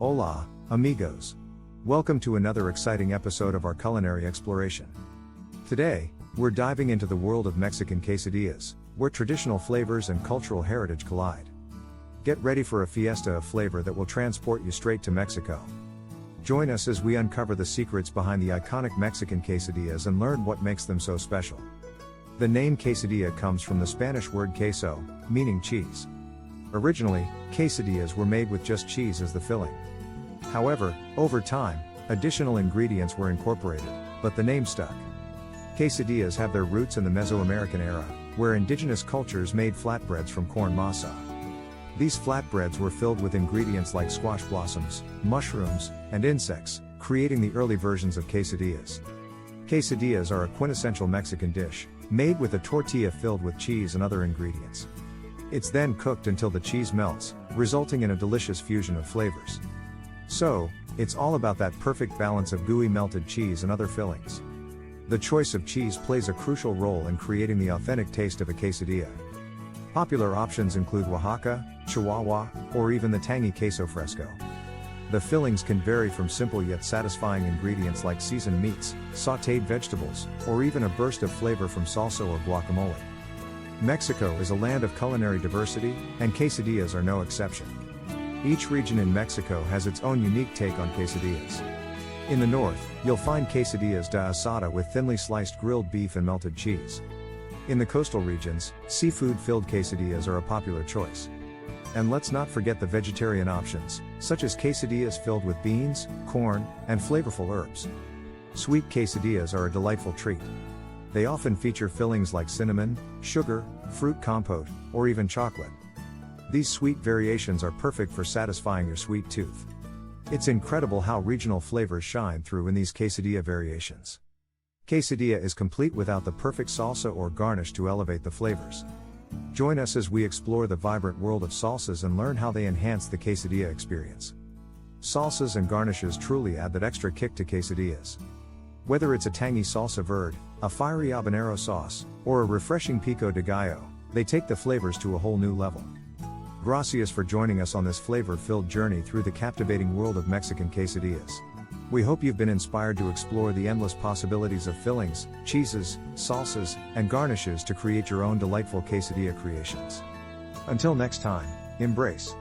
Hola, amigos. Welcome to another exciting episode of our culinary exploration. Today, we're diving into the world of Mexican quesadillas, where traditional flavors and cultural heritage collide. Get ready for a fiesta of flavor that will transport you straight to Mexico. Join us as we uncover the secrets behind the iconic Mexican quesadillas and learn what makes them so special. The name quesadilla comes from the Spanish word queso, meaning cheese. Originally, quesadillas were made with just cheese as the filling. However, over time, additional ingredients were incorporated, but the name stuck. Quesadillas have their roots in the Mesoamerican era, where indigenous cultures made flatbreads from corn masa. These flatbreads were filled with ingredients like squash blossoms, mushrooms, and insects, creating the early versions of quesadillas. Quesadillas are a quintessential Mexican dish, made with a tortilla filled with cheese and other ingredients. It's then cooked until the cheese melts, resulting in a delicious fusion of flavors. So, it's all about that perfect balance of gooey melted cheese and other fillings. The choice of cheese plays a crucial role in creating the authentic taste of a quesadilla. Popular options include Oaxaca, Chihuahua, or even the tangy queso fresco. The fillings can vary from simple yet satisfying ingredients like seasoned meats, sautéed vegetables, or even a burst of flavor from salsa or guacamole. Mexico is a land of culinary diversity, and quesadillas are no exception. Each region in Mexico has its own unique take on quesadillas. In the north, you'll find quesadillas de asada with thinly sliced grilled beef and melted cheese. In the coastal regions, seafood-filled quesadillas are a popular choice. And let's not forget the vegetarian options, such as quesadillas filled with beans, corn, and flavorful herbs. Sweet quesadillas are a delightful treat. They often feature fillings like cinnamon, sugar, fruit compote, or even chocolate. These sweet variations are perfect for satisfying your sweet tooth. It's incredible how regional flavors shine through in these quesadilla variations. Quesadilla is complete without the perfect salsa or garnish to elevate the flavors. Join us as we explore the vibrant world of salsas and learn how they enhance the quesadilla experience. Salsas and garnishes truly add that extra kick to quesadillas. Whether it's a tangy salsa verde, a fiery habanero sauce, or a refreshing pico de gallo, they take the flavors to a whole new level. Gracias for joining us on this flavor-filled journey through the captivating world of Mexican quesadillas. We hope you've been inspired to explore the endless possibilities of fillings, cheeses, salsas, and garnishes to create your own delightful quesadilla creations. Until next time, embrace